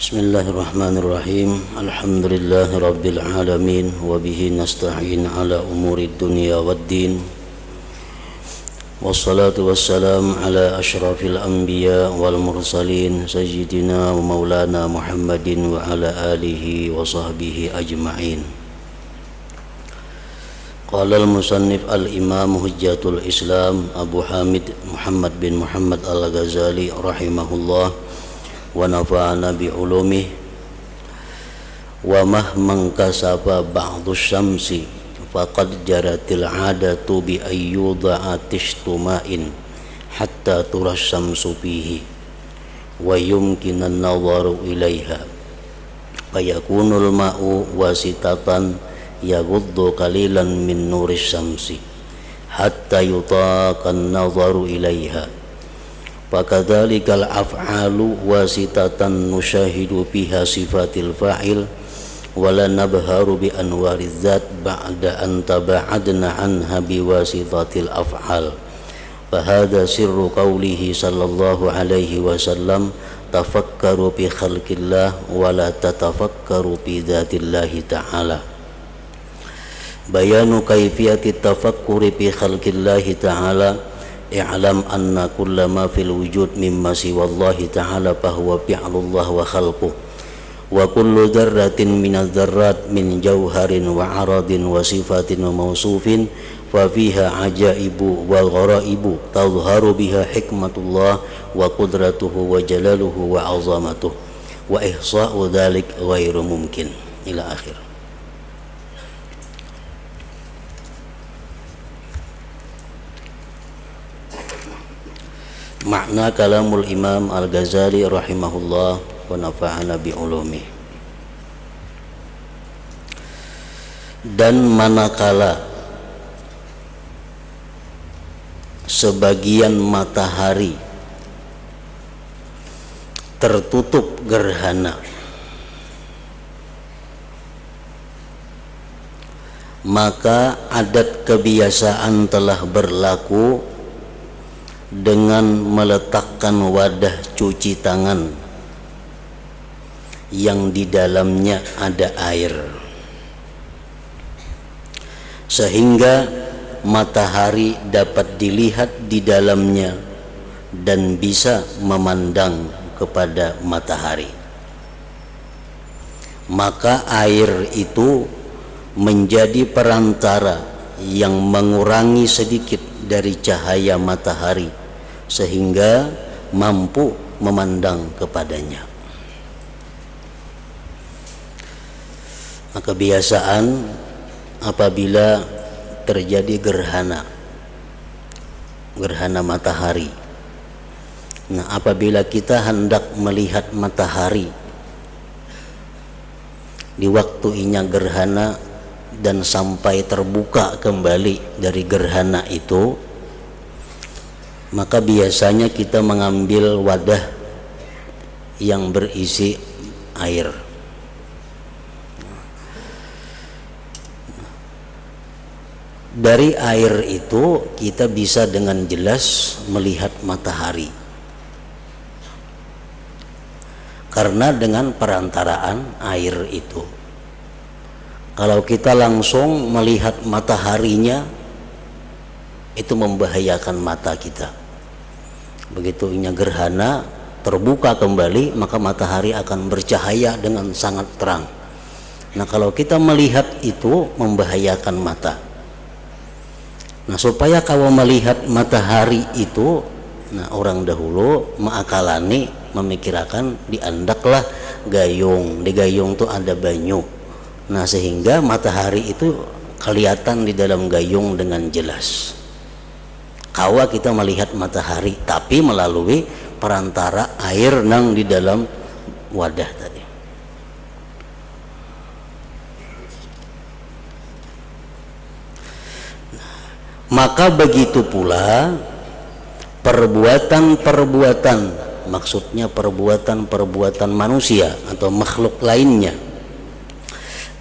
Bismillahirrahmanirrahim. Alhamdulillahi rabbil alamin wa bihi nasta'in ala umuri dunya waddin. Wassalatu wassalam ala asyrafil anbiya wal mursalin sayyidina wa maulana Muhammadin wa ala alihi wa sahbihi ajma'in. Qala al-musannif al-imam hujjatul Islam Abu Hamid Muhammad bin Muhammad al-Ghazali rahimahullah wa nafa'ana bi'ulumih wa mahman kasaba ba'du syamsi faqad jaratil 'adatu bi ayyuda'a tishtuma'in hatta turas syamsu fihi wa yumkinan nazaru ilaiha fayakunul ma'u wasitatan yaghuddu qalilan min nuris syamsi hatta yutaqan nazaru ilaiha. Fakadzalikal af'alu wasitatan nusyahidu biha sifatil fa'il wala nabharu bi anwariz zat ba'da an taba'adna anha biwasitatil af'al. Fahadha sirru qawlihi sallallahu alaihi wasallam tafakkaru bi khalqillah wala tatafakkaru bi dzatillahi ta'ala. Bayanu kaifiyati tafakkuri bi khalqillahi ta'ala. I'lam anna kulla ma fil wujud mimma siwallahi ta'ala fahuwa fi'lullah wa khalquh wa kullu dzarratin minadz dzarrat min jauharin wa aradin wa sifatin wa mausufin fa fiha ajaibu wa gharaibu tadhharu biha hikmatullah wa qudratuhu wa jalaluhu wa 'azamatuhu wa ihsa'u dzalik ghairu mumkin ila akhir. Makna kalamul Imam Al-Ghazali rahimahullah wa nafa'ana bi'ulumih. Dan manakala sebagian matahari tertutup gerhana, maka adat kebiasaan telah berlaku dengan meletakkan wadah cuci tangan yang di dalamnya ada air, sehingga matahari dapat dilihat di dalamnya dan bisa memandang kepada matahari. Maka air itu menjadi perantara yang mengurangi sedikit dari cahaya matahari sehingga mampu memandang kepadanya. Maka kebiasaan apabila terjadi gerhana matahari, nah apabila kita hendak melihat matahari di waktu inya gerhana dan sampai terbuka kembali dari gerhana itu, maka biasanya kita mengambil wadah yang berisi air. Dari air itu kita bisa dengan jelas melihat matahari, karena dengan perantaraan air itu. Kalau kita langsung melihat mataharinya, itu membahayakan mata kita. Begitu inya gerhana terbuka kembali, maka matahari akan bercahaya dengan sangat terang. Nah, kalau kita melihat itu membahayakan mata. Nah, supaya kau melihat matahari itu, nah orang dahulu mengakalani, memikirkan diandaklah gayung. Di gayung itu ada banyu. Nah, sehingga matahari itu kelihatan di dalam gayung dengan jelas. Kawa kita melihat matahari tapi melalui perantara air nang di dalam wadah tadi. Maka begitu pula perbuatan-perbuatan, maksudnya perbuatan-perbuatan manusia atau makhluk lainnya,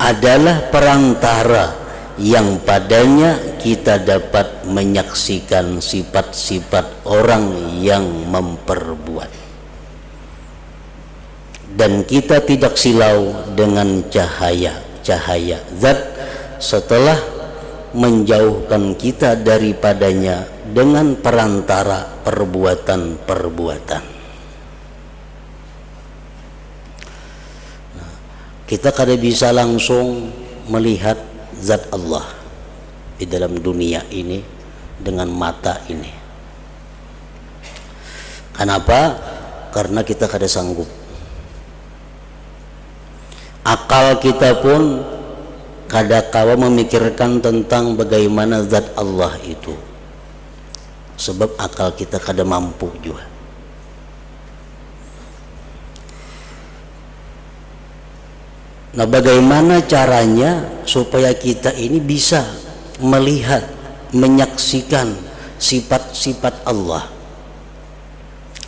adalah perantara yang padanya kita dapat menyaksikan sifat-sifat orang yang memperbuat. dan kita tidak silau dengan cahaya zat setelah menjauhkan kita daripadanya dengan perantara perbuatan-perbuatan. Kita kada bisa langsung melihat zat Allah di dalam dunia ini dengan mata ini. Kenapa? Karena kita kada sanggup. Akal kita pun kada kawa memikirkan tentang bagaimana zat Allah itu, sebab akal kita kada mampu juga. Nah, bagaimana caranya supaya kita ini bisa melihat, menyaksikan sifat-sifat Allah?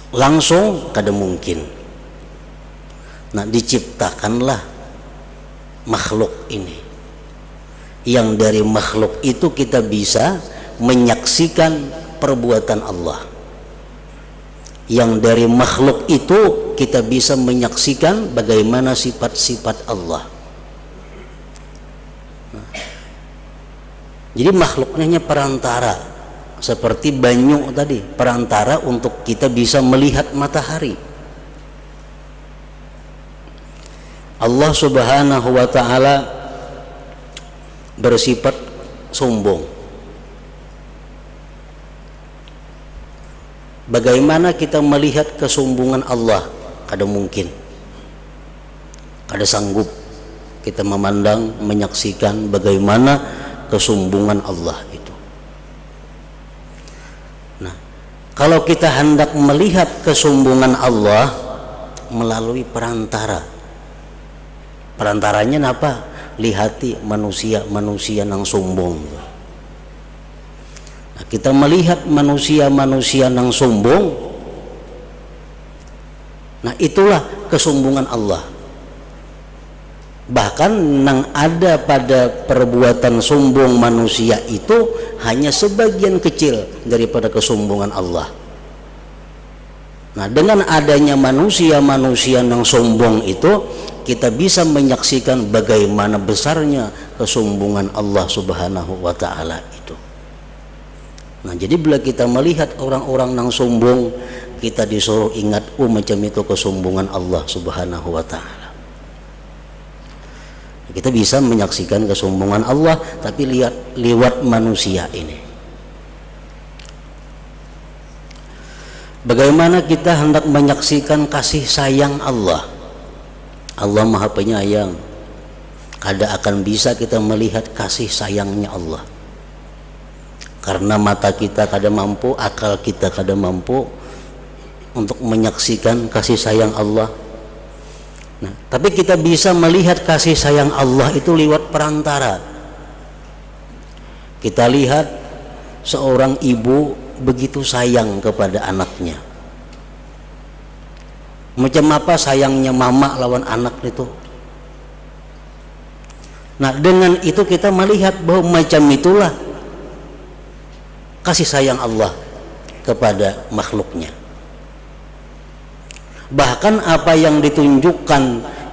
Langsung kada mungkin. Nah, diciptakanlah makhluk ini, yang dari makhluk itu kita bisa menyaksikan perbuatan Allah, yang dari makhluk itu kita bisa menyaksikan bagaimana sifat-sifat Allah. Jadi makhluknya hanya perantara, seperti banyu tadi, perantara untuk kita bisa melihat matahari. Allah Subhanahu wa ta'ala bersifat sombong. Bagaimana kita melihat kesombongan Allah? Kada mungkin, kada sanggup kita memandang, menyaksikan bagaimana kesombongan Allah itu. Nah, kalau kita hendak melihat kesombongan Allah melalui perantaranya apa? Lihati manusia yang sombong. Nah, kita melihat manusia yang sombong, nah itulah kesombongan Allah. Bahkan yang ada pada perbuatan sombong manusia itu hanya sebagian kecil daripada kesombongan Allah. Nah, dengan adanya manusia yang sombong itu, kita bisa menyaksikan bagaimana besarnya kesombongan Allah Subhanahu wa ta'ala itu. Nah, jadi bila kita melihat orang-orang yang sombong, kita disuruh ingat, macam itu kesombongan Allah Subhanahu wa ta'ala. Kita bisa menyaksikan kesombongan Allah, tapi lewat manusia ini. Bagaimana kita hendak menyaksikan kasih sayang Allah? Allah Maha Penyayang. Kada akan bisa kita melihat kasih sayangnya Allah, karena mata kita kada mampu, akal kita kada mampu untuk menyaksikan kasih sayang Allah. Nah, tapi kita bisa melihat kasih sayang Allah itu lewat perantara. Kita lihat seorang ibu begitu sayang kepada anaknya. Macam apa sayangnya mama lawan anak itu. Nah, dengan itu kita melihat bahwa macam itulah kasih sayang Allah kepada makhluknya. Bahkan apa yang ditunjukkan,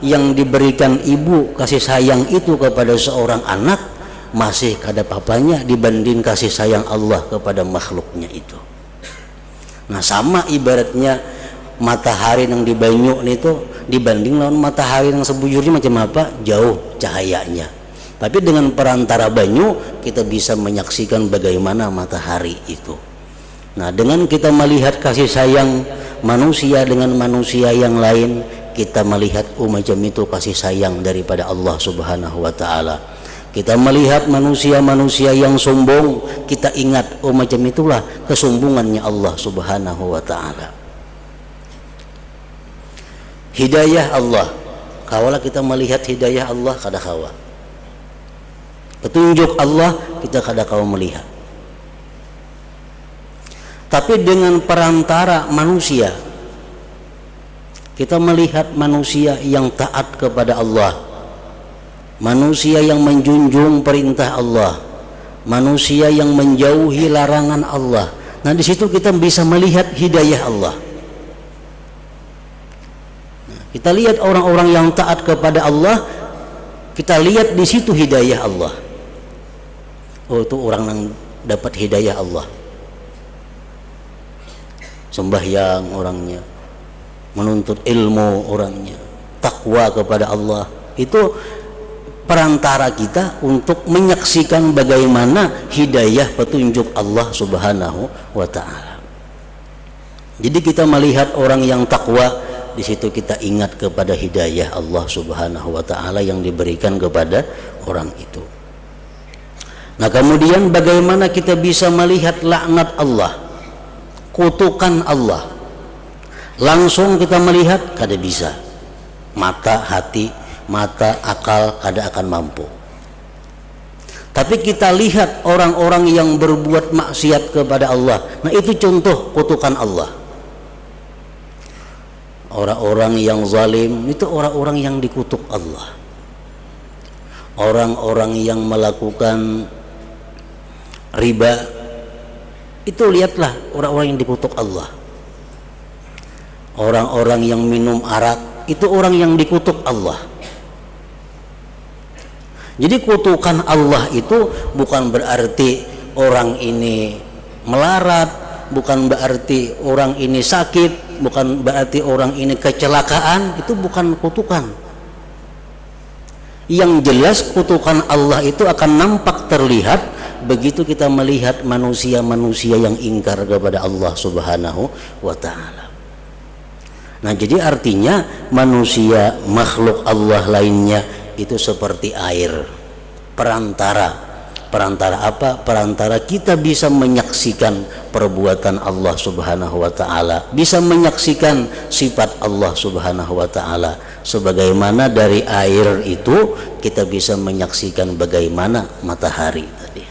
yang diberikan ibu kasih sayang itu kepada seorang anak, masih kada papanya dibanding kasih sayang Allah kepada makhluknya itu. Nah, sama ibaratnya matahari yang di banyu itu dibanding lawan matahari yang sebujurnya macam apa? Jauh cahayanya. Tapi dengan perantara banyu kita bisa menyaksikan bagaimana matahari itu. Nah, dengan kita melihat kasih sayang manusia dengan manusia yang lain, kita melihat macam itu kasih sayang daripada Allah Subhanahu wa ta'ala. Kita melihat manusia yang sombong, kita ingat macam itulah kesombongannya Allah Subhanahu wa ta'ala. Hidayah Allah, kawalah kita melihat hidayah Allah kada kawa. Petunjuk Allah kita kada kawa melihat. Tapi dengan perantara manusia, kita melihat manusia yang taat kepada Allah, manusia yang menjunjung perintah Allah, manusia yang menjauhi larangan Allah. Nah, di situ kita bisa melihat hidayah Allah. Kita lihat orang-orang yang taat kepada Allah, kita lihat di situ hidayah Allah. Oh, itu orang yang dapat hidayah Allah. Sembahyang orangnya, menuntut ilmu orangnya, takwa kepada Allah. Itu perantara kita untuk menyaksikan bagaimana hidayah petunjuk Allah Subhanahu wa ta'ala. Jadi kita melihat orang yang takwa, di situ kita ingat kepada hidayah Allah Subhanahu wa ta'ala yang diberikan kepada orang itu. Nah, kemudian bagaimana kita bisa melihat laknat Allah, kutukan Allah? Langsung kita melihat kada bisa. Mata, hati, mata, akal kada akan mampu. Tapi kita lihat orang-orang yang berbuat maksiat kepada Allah. Nah, itu contoh kutukan Allah. Orang-orang yang zalim itu orang-orang yang dikutuk Allah. Orang-orang yang melakukan riba itu lihatlah orang-orang yang dikutuk Allah. Orang-orang yang minum arak itu orang yang dikutuk Allah. Jadi kutukan Allah itu bukan berarti orang ini melarat, bukan berarti orang ini sakit, bukan berarti orang ini kecelakaan. Itu bukan kutukan. Yang jelas kutukan Allah itu akan nampak terlihat begitu kita melihat manusia-manusia yang ingkar kepada Allah Subhanahu wa ta'ala. Nah, jadi artinya manusia, makhluk Allah lainnya itu seperti air, perantara. Perantara apa? Perantara kita bisa menyaksikan perbuatan Allah Subhanahu wa ta'ala, bisa menyaksikan sifat Allah Subhanahu wa ta'ala. Sebagaimana dari air itu kita bisa menyaksikan bagaimana matahari tadi.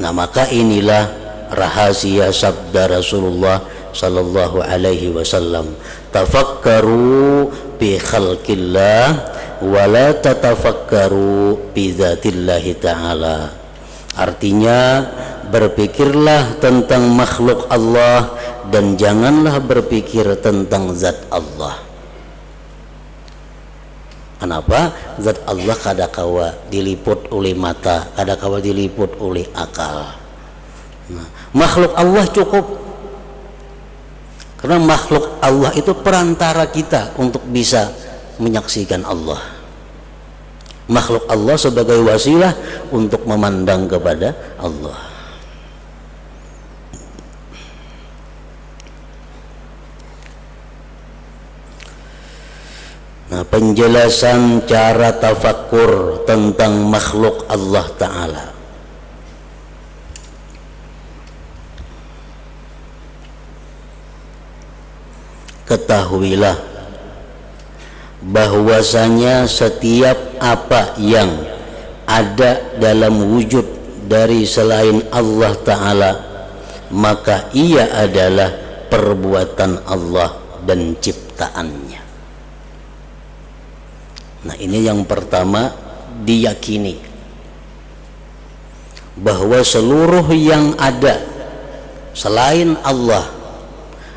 Nah, maka inilah rahasia sabda Rasulullah sallallahu alaihi wasallam, tafakkaru bi khalqillah wala tatafakkaru bi dzatillahi ta'ala. Artinya berpikirlah tentang makhluk Allah dan janganlah berpikir tentang zat Allah. Kenapa? Zat Allah kadakawa diliput oleh mata, kadakawa diliput oleh akal. Nah, makhluk Allah cukup. Karena makhluk Allah itu perantara kita untuk bisa menyaksikan Allah. Makhluk Allah sebagai wasilah untuk memandang kepada Allah. Nah, penjelasan cara tafakkur tentang makhluk Allah Ta'ala. Ketahuilah bahwasanya setiap apa yang ada dalam wujud dari selain Allah Ta'ala, maka ia adalah perbuatan Allah dan ciptaannya. Nah, ini yang pertama, diyakini bahwa seluruh yang ada selain Allah,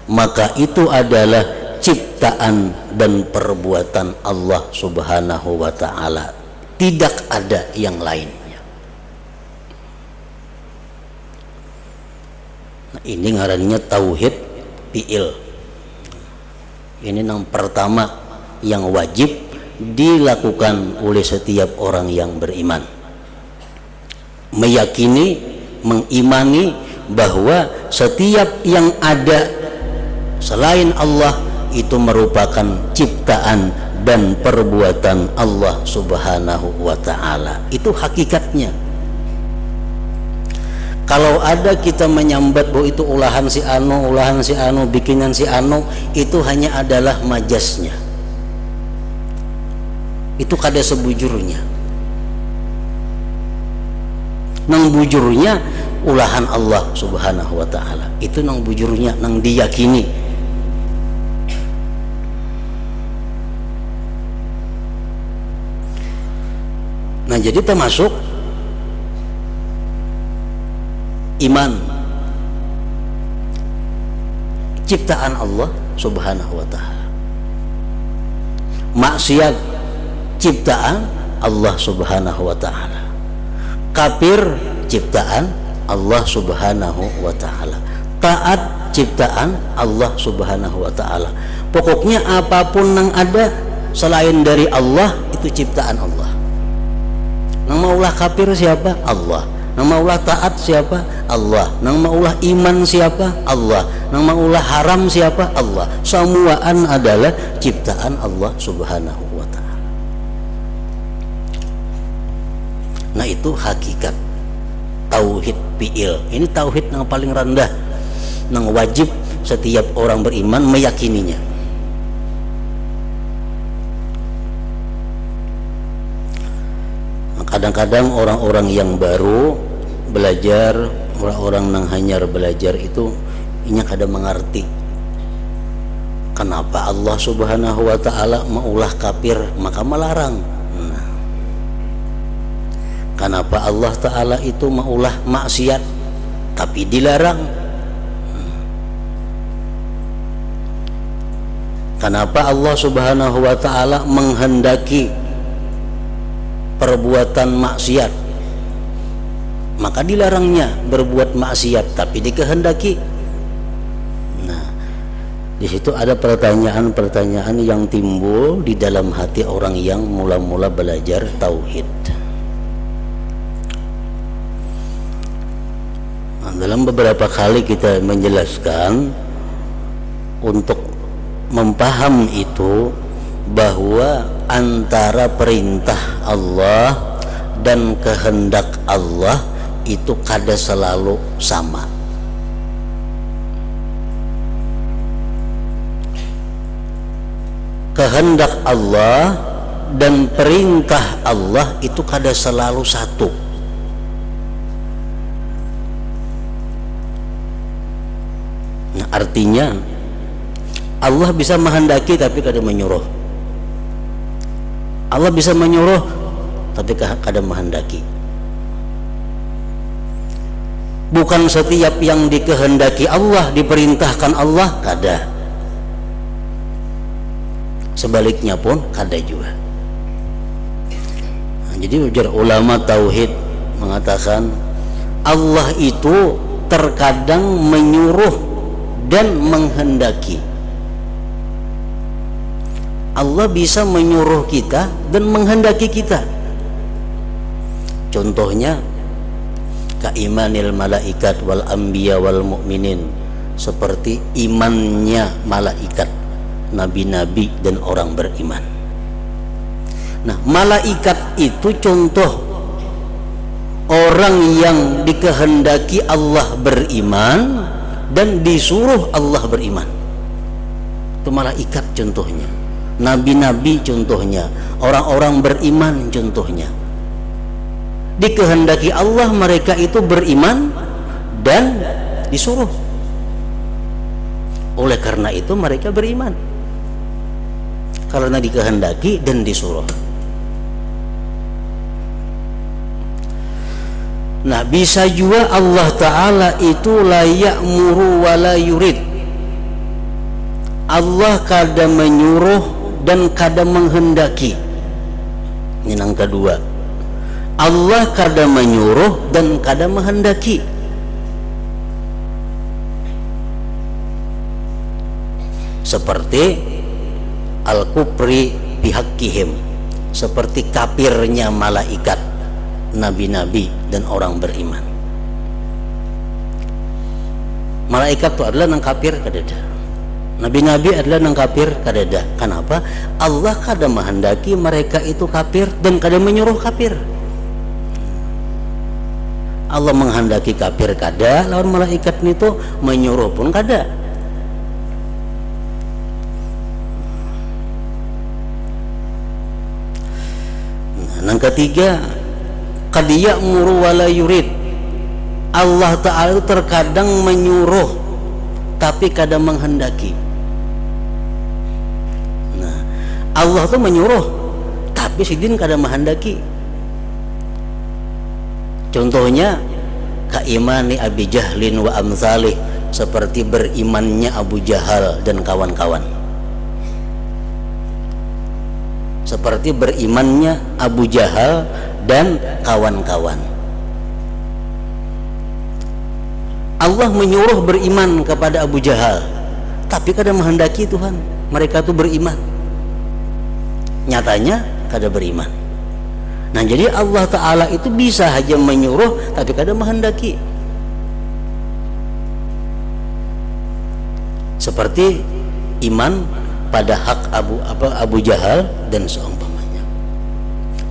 maka itu adalah ciptaan dan perbuatan Allah Subhanahu wa ta'ala. Tidak ada yang lainnya. Nah, ini ngarannya tauhid fi'il. Ini yang pertama yang wajib dilakukan oleh setiap orang yang beriman. Meyakini, mengimani bahwa setiap yang ada selain Allah itu merupakan ciptaan dan perbuatan Allah Subhanahu wa ta'ala. Itu hakikatnya. Kalau ada kita menyambat bahwa itu ulahan si anu, bikinan si anu, itu hanya adalah majasnya. Itu kada sebujurnya. Nang bujurnya ulahan Allah Subhanahu wa ta'ala. Itu nang bujurnya, nang diyakini. Nah, jadi termasuk iman. ciptaan Allah Subhanahu wa ta'ala. Maksiat ciptaan Allah Subhanahu wa ta'ala. Kafir ciptaan Allah Subhanahu wa ta'ala. Taat ciptaan Allah Subhanahu wa ta'ala. Pokoknya apapun yang ada selain dari Allah itu ciptaan Allah. Nang maulah kafir siapa? Allah. Nang maulah taat siapa? Allah. Nang maulah iman siapa? Allah. Nang maulah haram siapa? Allah. Semuaan adalah ciptaan Allah Subhanahu wa ta'ala. Nah, itu hakikat tauhid fi'il. Ini tauhid yang paling rendah, yang wajib setiap orang beriman meyakininya. Kadang-kadang orang-orang yang baru belajar, orang-orang yang hanyar belajar itu inya kada mengerti kenapa Allah Subhanahu wa ta'ala maulah kafir maka melarang. Nah, kenapa Allah ta'ala itu maulah maksiat tapi dilarang. Kenapa Allah Subhanahu wa ta'ala menghendaki perbuatan maksiat maka dilarangnya berbuat maksiat tapi dikehendaki. Nah, di situ ada pertanyaan-pertanyaan yang timbul di dalam hati orang yang mula-mula belajar tauhid. Nah, dalam beberapa kali kita menjelaskan untuk memaham itu bahwa antara perintah Allah dan kehendak Allah itu kada selalu sama. Kehendak Allah dan perintah Allah itu kada selalu satu. Nah, artinya Allah bisa menghendaki tapi kada menyuruh. Allah bisa menyuruh tapi kada menghendaki. Bukan setiap yang dikehendaki Allah diperintahkan Allah, kada. Sebaliknya pun kada juga. Nah, jadi ujar ulama tauhid mengatakan Allah itu terkadang menyuruh dan menghendaki. Allah bisa menyuruh kita dan menghendaki kita. Contohnya kaimanil malaikat wal anbiya wal mu'minin, seperti imannya malaikat, nabi-nabi dan orang beriman. Nah, malaikat itu contoh orang yang dikehendaki Allah beriman dan disuruh Allah beriman. Itu malaikat contohnya. Nabi-nabi contohnya, orang-orang beriman contohnya. Dikehendaki Allah mereka itu beriman dan disuruh. Oleh karena itu mereka beriman, karena dikehendaki dan disuruh. Nah, bisa juga Allah Ta'ala itu la ya'muru wa la yurid. Allah kada menyuruh dan kada menghendaki. Ini yang kedua. Allah kada menyuruh dan kada menghendaki. Seperti al-kufri bihaqqihim, seperti kafirnya malaikat, nabi-nabi dan orang beriman. Malaikat itu adalah nang kafir kadada. Nabi-nabi adalah nang kafir kadada. Kenapa? Allah kada menghendaki mereka itu kafir dan kada menyuruh kafir. Allah menghendaki kafir kada, lawan malaikat itu menyuruh pun kada. Nah, yang ketiga, qad ya'muru wa la yurid. Allah Ta'ala terkadang menyuruh tapi kada menghendaki. Allah tuh menyuruh tapi sidin kada menghendaki. Contohnya kaimani Abi Jahlin wa amsalih, seperti berimannya Abu Jahal dan kawan-kawan. Seperti berimannya Abu Jahal dan kawan-kawan. Allah menyuruh beriman kepada Abu Jahal, tapi kada menghendaki Tuhan mereka itu beriman. Nyatanya kada beriman. Nah, jadi Allah Ta'ala itu bisa saja menyuruh tapi kada menghendaki. Seperti iman pada hak Abu Jahal dan seumpamanya.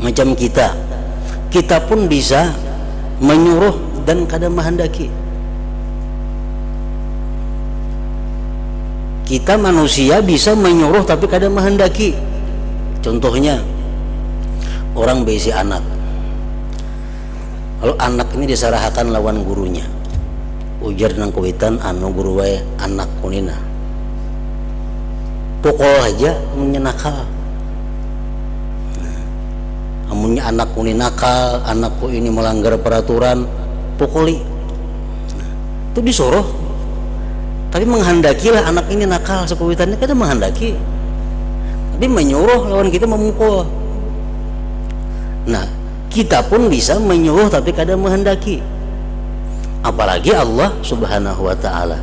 Macam kita pun bisa menyuruh dan kada menghendaki. Kita manusia bisa menyuruh tapi kada menghendaki. Contohnya orang berisi anak. Kalau anak ini disarahakan lawan gurunya, ujar nang kuitan anu guru wae anak kunina. Pukul aja menyenakal. Amunnya anakku ini nakal, anakku ini melanggar peraturan, pukuli. Itu disuruh. Tapi menghendakilah anak ini nakal, sekuitannya kada menghendaki. Tapi menyuruh lawan kita memukul. Nah, kita pun bisa menyuruh tapi kada menghendaki. Apalagi Allah Subhanahu wa Ta'ala.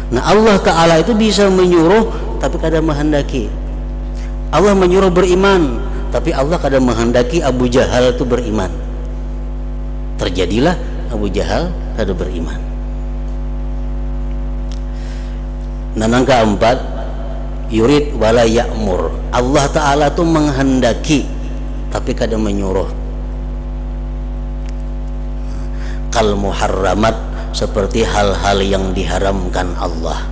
Nah, Allah Ta'ala itu bisa menyuruh tapi kada menghendaki. Allah menyuruh beriman tapi Allah kada menghendaki Abu Jahal itu beriman. Terjadilah Abu Jahal kada beriman. Nah, yang keempat, yurid wala ya'mur. Allah Ta'ala itu menghendaki tapi kada menyuruh. Kal muharramat, seperti hal-hal yang diharamkan Allah,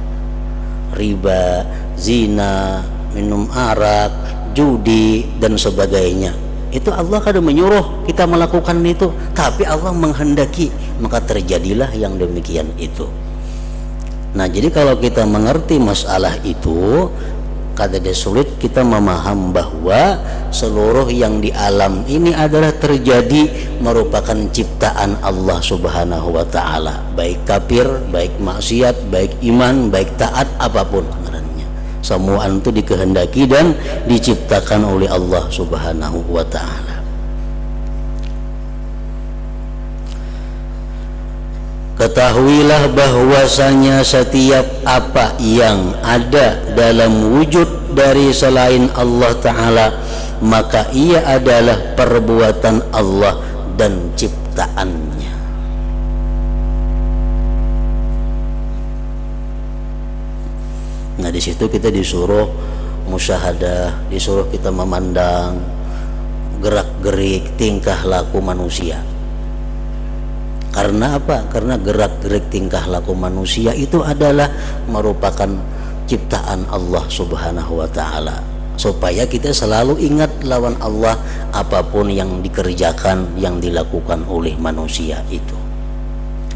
riba, zina, minum arak, judi dan sebagainya. Itu Allah kada menyuruh kita melakukan itu, tapi Allah menghendaki, maka terjadilah yang demikian itu. Nah, jadi kalau kita mengerti masalah itu, kada sulit kita memaham bahwa seluruh yang di alam ini adalah terjadi merupakan ciptaan Allah Subhanahu wa Ta'ala, baik kafir, baik maksiat, baik iman, baik taat, apapun ngarannya, semua itu dikehendaki dan diciptakan oleh Allah Subhanahu wa Ta'ala. Ketahuilah bahwasanya setiap apa yang ada dalam wujud dari selain Allah Ta'ala, maka ia adalah perbuatan Allah dan ciptaannya. Nah, di situ kita disuruh musyahadah, disuruh kita memandang gerak-gerik tingkah laku manusia. Karena apa? Karena gerak-gerik tingkah laku manusia itu adalah merupakan ciptaan Allah Subhanahu wa Ta'ala, supaya kita selalu ingat lawan Allah apapun yang dikerjakan, yang dilakukan oleh manusia itu.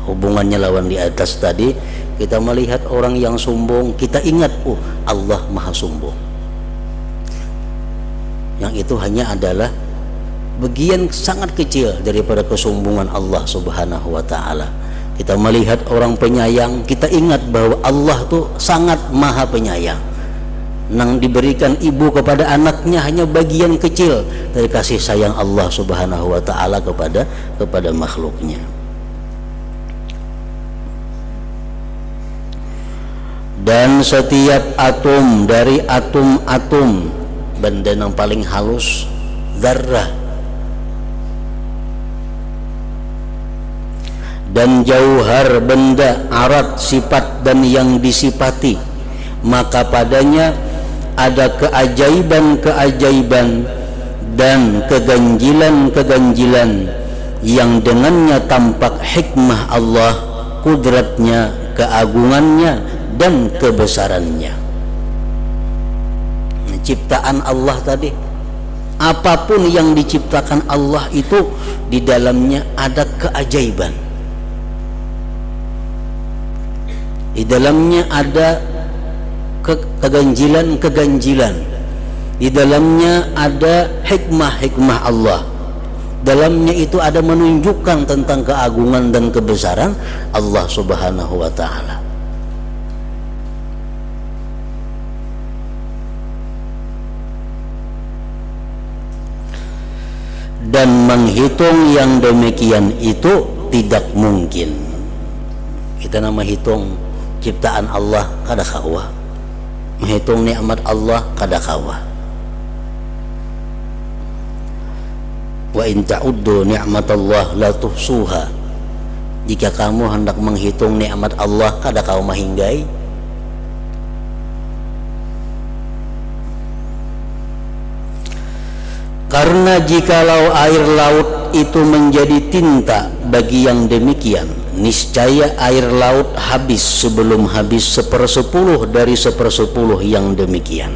Hubungannya lawan di atas tadi, kita melihat orang yang sombong, kita ingat, Allah maha sombong. Yang itu hanya adalah bagian sangat kecil daripada kesombongan Allah Subhanahu wa Ta'ala. Kita melihat orang penyayang, kita ingat bahwa Allah tuh sangat maha penyayang. Nang diberikan ibu kepada anaknya hanya bagian kecil dari kasih sayang Allah Subhanahu wa Ta'ala kepada makhluknya. Dan setiap atom dari atom-atom, benda yang paling halus, zarrah, dan jauhar, benda, arat, sifat dan yang disifati, maka padanya ada keajaiban-keajaiban dan keganjilan-keganjilan yang dengannya tampak hikmah Allah, kudratnya, keagungannya dan kebesarannya. Ciptaan Allah tadi, apapun yang diciptakan Allah itu di dalamnya ada keajaiban. Di dalamnya ada keganjilan-keganjilan. Di dalamnya ada hikmah-hikmah Allah. Dalamnya itu ada menunjukkan tentang keagungan dan kebesaran Allah Subhanahu wa Ta'ala. dan menghitung yang demikian itu tidak mungkin. Kita nama hitung ciptaan Allah kada kawa, menghitung nikmat Allah kada kawa. Wa in ta'uddu ni'matallah la tuhsuha. Jika kamu hendak menghitung nikmat Allah kada kau mahinggai. Karena jikalau air laut itu menjadi tinta bagi yang demikian, niscaya air laut habis sebelum habis 1/10 dari 1/10 yang demikian.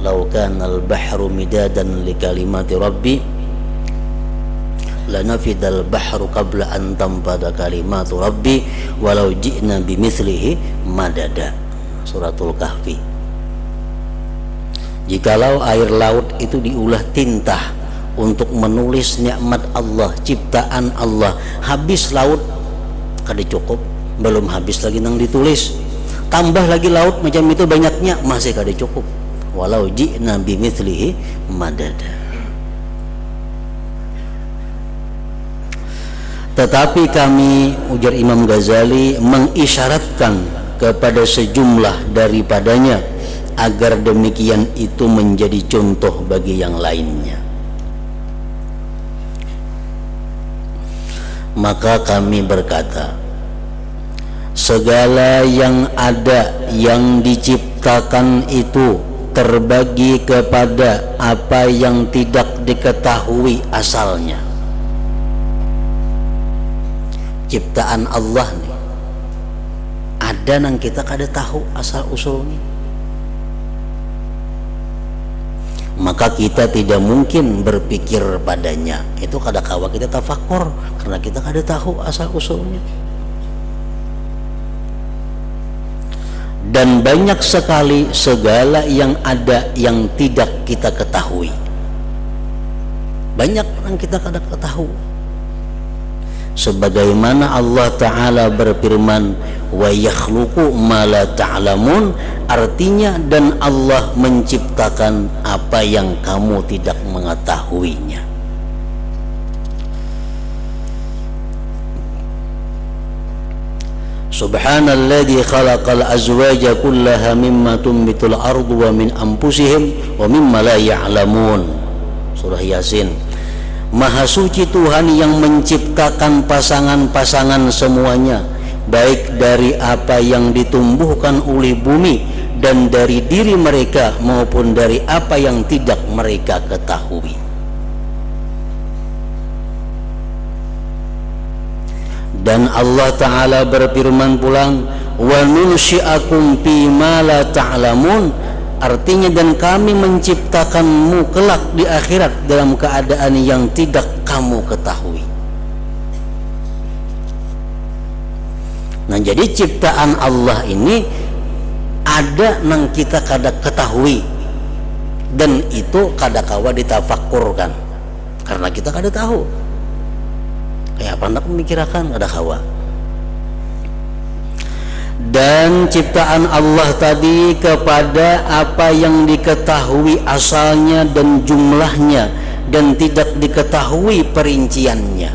Lau kana al-bahru midadan li kalimati rabbi lanafidal bahru qabla an tanfada kalimatu rabbi walau ji'na bimithlihi madada. Suratul Kahfi. Jikalau air laut itu diulah tinta untuk menulis nikmat Allah, ciptaan Allah, habis laut kada cukup, belum habis lagi nang ditulis, tambah lagi laut macam itu banyaknya, masih kada cukup. Walau ji'na bimithlihi madada. Tetapi kami, ujar Imam Ghazali, mengisyaratkan kepada sejumlah daripadanya agar demikian itu menjadi contoh bagi yang lainnya. Maka kami berkata, segala yang ada yang diciptakan itu terbagi kepada apa yang tidak diketahui asalnya. Ciptaan Allah nih ada nang kita kada tahu asal usulnya, maka kita tidak mungkin berpikir padanya. Itu kada kawa kita tafakur karena kita kada tahu asal usulnya. Dan banyak sekali segala yang ada yang tidak kita ketahui. Banyak yang kita kada ketahui. Sebagaimana Allah Ta'ala berfirman, wa yakhluqu ma la ta'lamun, artinya dan Allah menciptakan apa yang kamu tidak mengetahuinya. Subhanalladzi khalaqal azwaja kullaha mimma tunbitul ardu wa min anfusihim wa mimma la ya'lamun. Surah Yasin. Maha suci Tuhan yang menciptakan pasangan-pasangan semuanya, baik dari apa yang ditumbuhkan oleh bumi dan dari diri mereka maupun dari apa yang tidak mereka ketahui. Dan Allah Ta'ala berfirman pulang, wa nunsyi'akum fi ma la ta'lamun, artinya dan kami menciptakanmu kelak di akhirat dalam keadaan yang tidak kamu ketahui. Nah, jadi ciptaan Allah ini ada nang kita kada ketahui, dan itu kada kawa ditafakkurkan karena kita kada tahu. Kayak apa hendak memikirkan kada kawa. Dan ciptaan Allah tadi kepada apa yang diketahui asalnya dan jumlahnya dan tidak diketahui perinciannya.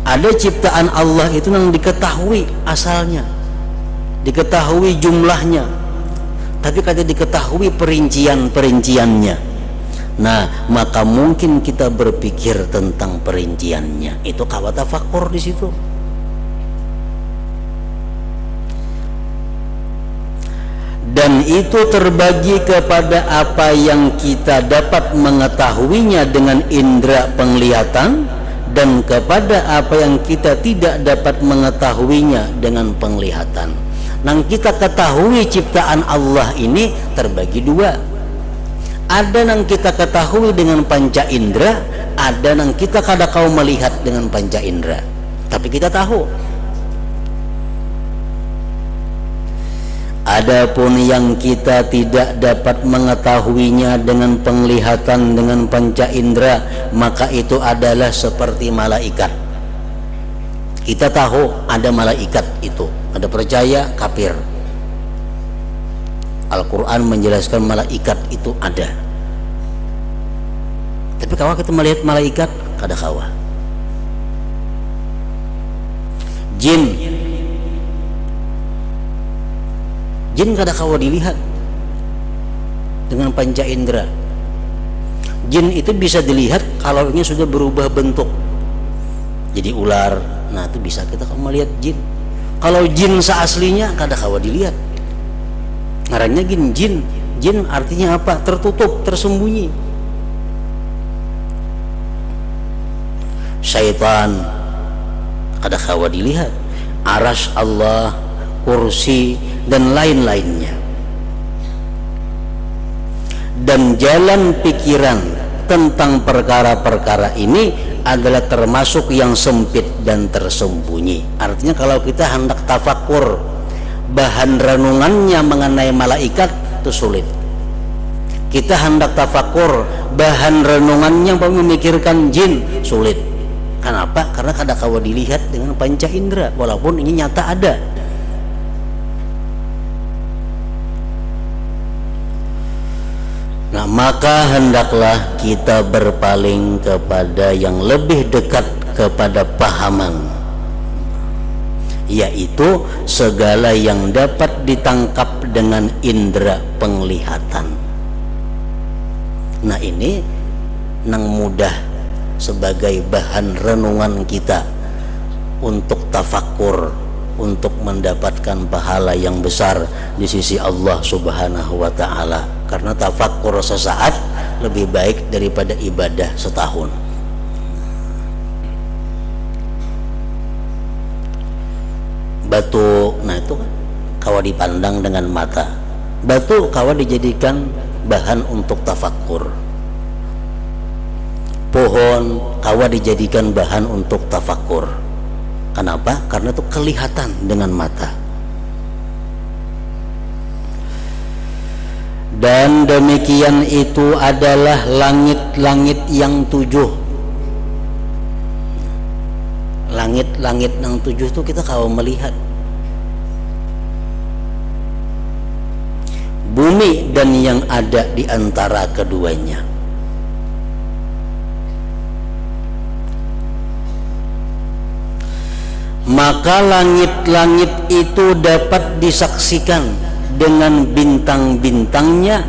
Ada ciptaan Allah itu yang diketahui asalnya, diketahui jumlahnya, tapi kada diketahui perinciannya. Nah, maka mungkin kita berpikir tentang perinciannya. Itu kawa tafakur di situ. Dan itu terbagi kepada apa yang kita dapat mengetahuinya dengan indera penglihatan dan kepada apa yang kita tidak dapat mengetahuinya dengan penglihatan. Nang kita ketahui ciptaan Allah ini terbagi dua. Ada nang kita ketahui dengan panca indera, ada nang kita kada kau melihat dengan panca indera, tapi kita tahu. Adapun yang kita tidak dapat mengetahuinya dengan penglihatan dengan panca indera, maka itu adalah seperti malaikat. Kita tahu ada malaikat itu, ada percaya kafir. Al-Quran menjelaskan malaikat itu ada, tapi Tapi kalau kita melihat malaikat kada kawa. Jin kada kawa dilihat dengan panca indera. Jin itu bisa dilihat kalau ini sudah berubah bentuk jadi ular. Nah itu bisa kita melihat jin. Kalau jin seaslinya kada kawa dilihat. Ngarannya jin. Jin artinya apa? Tertutup, tersembunyi. Syaitan kada kawa dilihat. Arsy Allah, kursi dan lain-lainnya. Dan jalan pikiran tentang perkara-perkara ini adalah termasuk yang sempit dan tersembunyi. Artinya kalau kita hendak tafakur, bahan renungannya mengenai malaikat itu sulit. Kita hendak tafakur, bahan renungannya memikirkan jin, sulit. Kenapa? Karena kada kawa dilihat dengan panca indera, walaupun ini nyata ada. Nah, maka hendaklah kita berpaling kepada yang lebih dekat kepada pahaman, yaitu segala yang dapat ditangkap dengan indera penglihatan. Nah ini nang mudah sebagai bahan renungan kita untuk tafakur, untuk mendapatkan pahala yang besar di sisi Allah Subhanahu wa ta'ala. Karena tafakur sesaat lebih baik daripada ibadah setahun. Batu, nah itu kan kawa dipandang dengan mata. Batu kawa dijadikan bahan untuk tafakur. Pohon kawa dijadikan bahan untuk tafakur. Kenapa? Karena itu kelihatan dengan mata. Dan demikian itu adalah langit-langit yang 7. Langit-langit yang 7 itu kita kalau melihat. Bumi dan yang ada di antara keduanya. Maka langit-langit itu dapat disaksikan dengan bintang-bintangnya,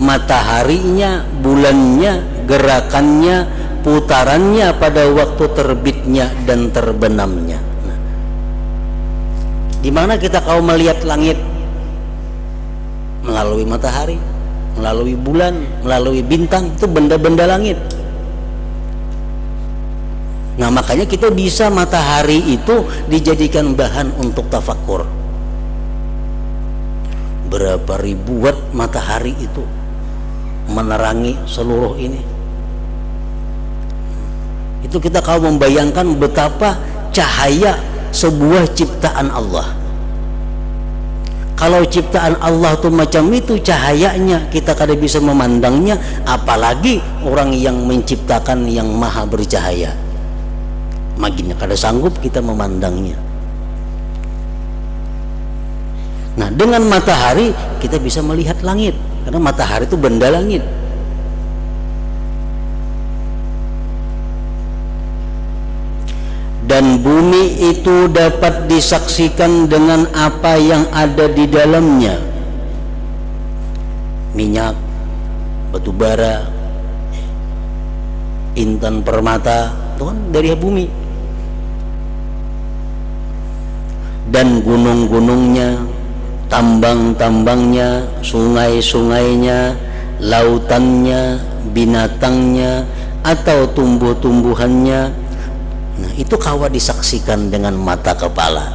mataharinya, bulannya, gerakannya, putarannya pada waktu terbitnya dan terbenamnya. Nah, di mana kita kau melihat langit? Melalui matahari, melalui bulan, melalui bintang, itu benda-benda langit. Nah makanya kita bisa matahari itu dijadikan bahan untuk tafakur. Berapa ribu watt matahari itu menerangi seluruh ini. Itu kita kalau membayangkan betapa cahaya sebuah ciptaan Allah. Kalau ciptaan Allah tuh macam itu cahayanya, kita kada bisa memandangnya, apalagi orang yang menciptakan yang maha bercahaya. Makinnya kada sanggup kita memandangnya. Nah dengan matahari kita bisa melihat langit, karena matahari itu benda langit. Dan bumi itu dapat disaksikan dengan apa yang ada di dalamnya. Minyak, batu bara, intan permata, itu kan dari bumi. Dan gunung-gunungnya, tambang-tambangnya, sungai-sungainya, lautannya, binatangnya, atau tumbuh-tumbuhannya. Nah itu kawa disaksikan dengan mata kepala.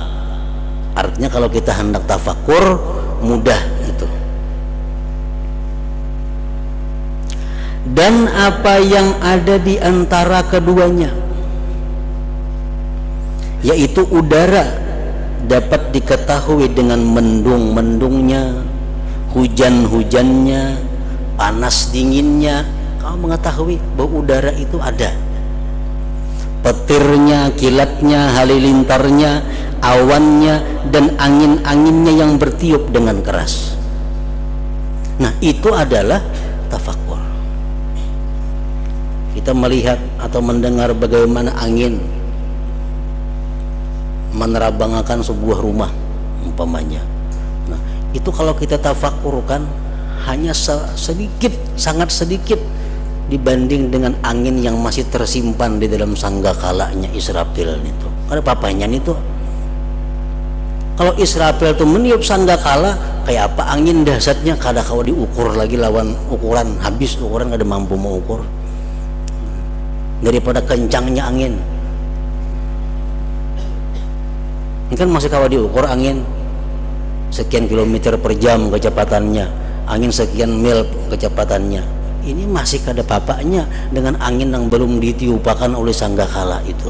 Artinya kalau kita hendak tafakur, mudah itu. Dan apa yang ada di antara keduanya, yaitu udara, dapat diketahui dengan mendung-mendungnya, hujan-hujannya, panas dinginnya. Kau mengetahui bahwa udara itu ada, petirnya, kilatnya, halilintarnya, awannya, dan angin-anginnya yang bertiup dengan keras. Nah itu adalah tafakur. kita melihat atau mendengar bagaimana angin menerabangkan sebuah rumah umpamanya. Nah, itu kalau kita tafakurkan hanya sedikit, sangat sedikit dibanding dengan angin yang masih tersimpan di dalam sanggakalanya Israfil itu. Ada papanya itu. Kalau Israfil itu meniup sangkakala, kayak apa angin dahsyatnya, kada kau diukur lagi lawan ukuran, habis ukuran kada mampu mengukur. Daripada kencangnya angin, ini kan masih kau diukur angin sekian kilometer per jam kecepatannya, angin sekian mil kecepatannya. Ini masih kada papanya dengan angin yang belum ditiupakan oleh sangkakala itu.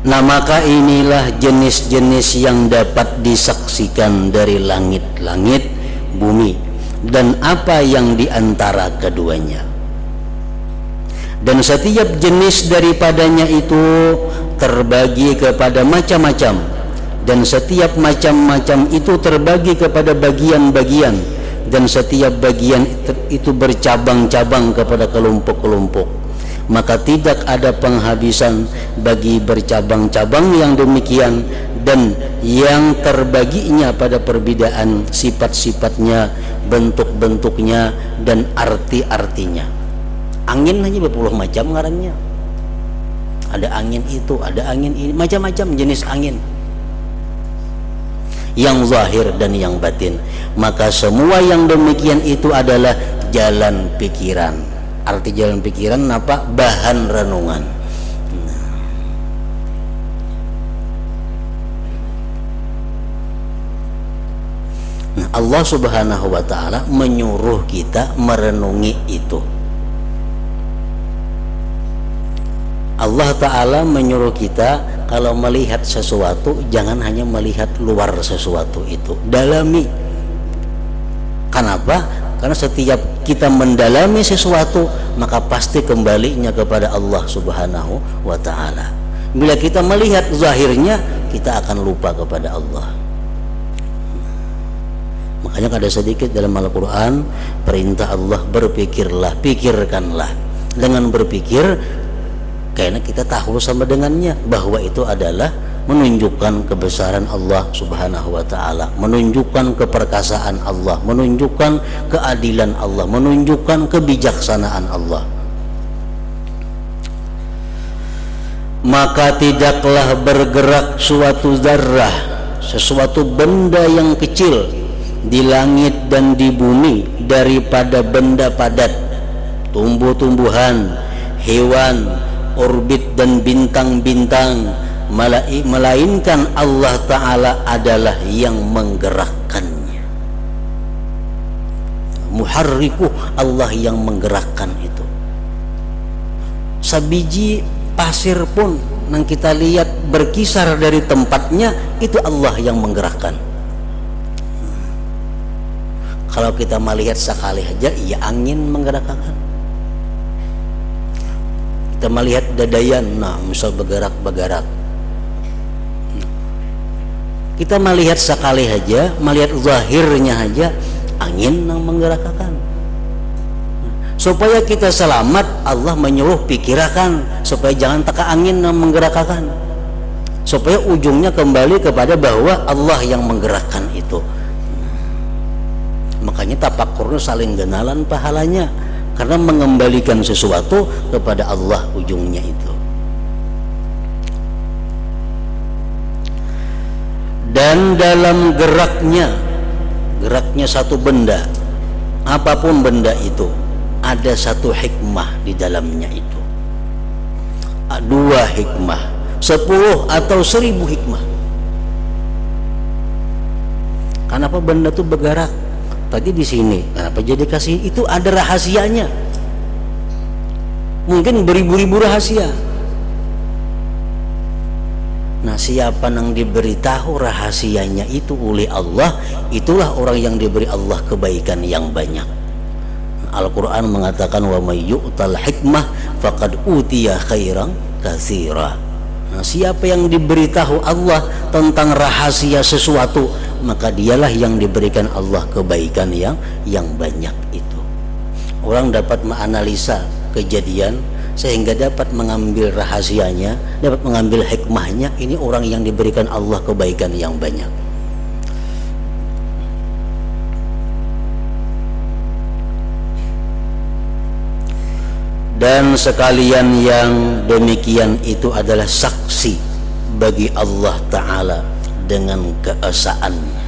Nah, maka inilah jenis-jenis yang dapat disaksikan dari langit-langit, bumi, dan apa yang diantara keduanya. Dan setiap jenis daripadanya itu terbagi kepada macam-macam, dan setiap macam-macam itu terbagi kepada bagian-bagian, dan setiap bagian itu bercabang-cabang kepada kelompok-kelompok. Maka tidak ada penghabisan bagi bercabang-cabang yang demikian dan yang terbaginya pada perbedaan sifat-sifatnya, bentuk-bentuknya, dan arti-artinya. Angin hanya berpuluh macam ngarannya. Ada angin itu, ada angin ini, macam-macam jenis angin, yang zahir dan yang batin. Maka semua yang demikian itu adalah jalan pikiran. Arti jalan pikiran apa? Bahan renungan. Nah, Allah Subhanahu wa ta'ala menyuruh kita merenungi itu. Allah Ta'ala menyuruh kita kalau melihat sesuatu jangan hanya melihat luar sesuatu itu, dalami. Kenapa? Karena setiap kita mendalami sesuatu maka pasti kembalinya kepada Allah Subhanahu wa ta'ala. Bila kita melihat zahirnya, kita akan lupa kepada Allah. Makanya ada sedikit dalam Al-Quran perintah Allah, berpikirlah, pikirkanlah. Dengan berpikir, karena kita tahu sama dengannya bahwa itu adalah menunjukkan kebesaran Allah Subhanahu wa ta'ala, menunjukkan keperkasaan Allah, menunjukkan keadilan Allah, menunjukkan kebijaksanaan Allah. Maka tidaklah bergerak suatu zarrah, sesuatu benda yang kecil di langit dan di bumi daripada benda padat, tumbuh-tumbuhan, hewan, orbit dan bintang-bintang, melainkan Allah Ta'ala adalah yang menggerakkannya. Muharrikuh, Allah yang menggerakkan itu. Sabiji pasir pun yang kita lihat berkisar dari tempatnya, itu Allah yang menggerakkan. Kalau kita melihat sekali aja, ya angin menggerakkan. Kita melihat dadayan, nah misal bergerak-bergerak. Kita melihat sekali aja, melihat zahirnya aja, angin yang menggerakkan. Supaya kita selamat, Allah menyuruh pikirkan supaya jangan taka angin yang menggerakkan, supaya ujungnya kembali kepada bahwa Allah yang menggerakkan itu. Makanya tafakurnya saling genalan pahalanya, karena mengembalikan sesuatu kepada Allah ujungnya itu. Dan dalam geraknya satu benda, apapun benda itu, ada satu hikmah di dalamnya itu. 2 hikmah, 10 atau 1000 hikmah. Kenapa benda itu bergerak? Tadi di sini, kenapa jadi kasih? Itu ada rahasianya. Mungkin beribu-ribu rahasia. Nah, siapa yang diberitahu rahasianya itu oleh Allah, itulah orang yang diberi Allah kebaikan yang banyak. Al-Quran mengatakan, wa may yu'tal hikmah faqad utiya khairan katsira. Nah, siapa yang diberitahu Allah tentang rahasia sesuatu, maka dialah yang diberikan Allah kebaikan yang banyak itu. Orang dapat menganalisa kejadian sehingga dapat mengambil rahasianya, dapat mengambil hikmahnya. Ini orang yang diberikan Allah kebaikan yang banyak. Dan sekalian yang demikian itu adalah saksi bagi Allah Ta'ala dengan keesaannya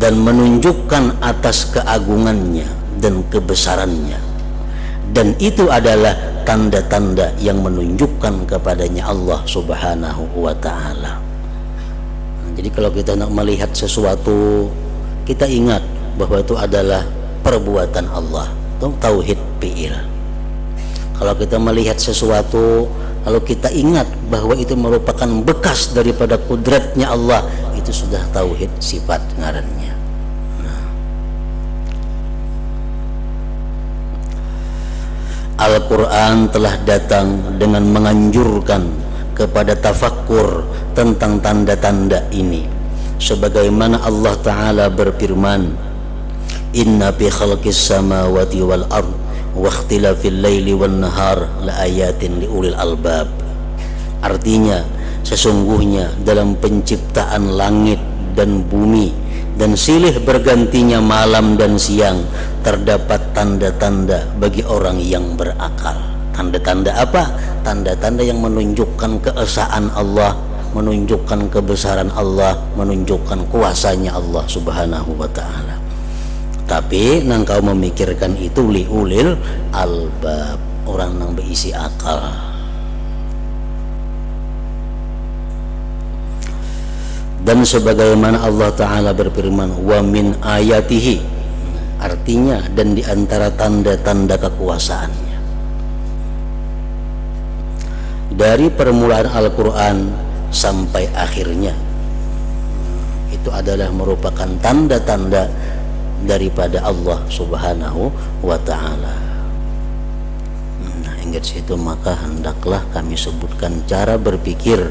dan menunjukkan atas keagungannya dan kebesarannya, dan itu adalah tanda-tanda yang menunjukkan kepadanya Allah Subhanahu wa Ta'ala. Jadi kalau kita nak melihat sesuatu, kita ingat bahwa itu adalah perbuatan Allah, itu tauhid fi'il. Kalau kita melihat sesuatu lalu kita ingat bahwa itu merupakan bekas daripada kudratnya Allah, itu sudah tauhid sifat ngarannya. Al-Quran telah datang dengan menganjurkan kepada tafakkur tentang tanda-tanda ini, sebagaimana Allah Ta'ala berfirman, inna fi khalqis samawati wal ard wa ikhtilafil laili wan nahar la ayatin li ulil albab. Artinya, sesungguhnya dalam penciptaan langit dan bumi dan silih bergantinya malam dan siang terdapat tanda-tanda bagi orang yang berakal. Tanda-tanda apa? Tanda-tanda yang menunjukkan keesaan Allah, menunjukkan kebesaran Allah, menunjukkan kuasanya Allah Subhanahu wa Ta'ala. Tapi nang kau memikirkan itu liulil albab, orang nang berisi akal. Dan sebagaimana Allah Ta'ala berfirman, wa min ayatihi, artinya dan diantara tanda-tanda kekuasaannya. Dari permulaan Al-Quran sampai akhirnya, itu adalah merupakan tanda-tanda daripada Allah Subhanahu wa Ta'ala. Nah, ingat situ, maka hendaklah kami sebutkan cara berpikir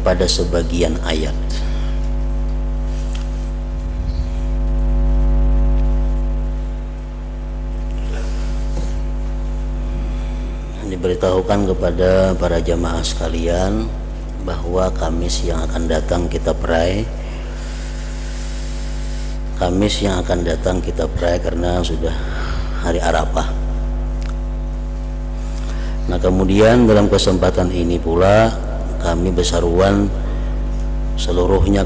pada sebagian ayat. Diberitahukan kepada para jamaah sekalian bahwa Kamis yang akan datang kita perai. Kamis yang akan datang kita perai karena sudah hari Arafah. Nah, kemudian dalam kesempatan ini pula kami berseruan seluruhnya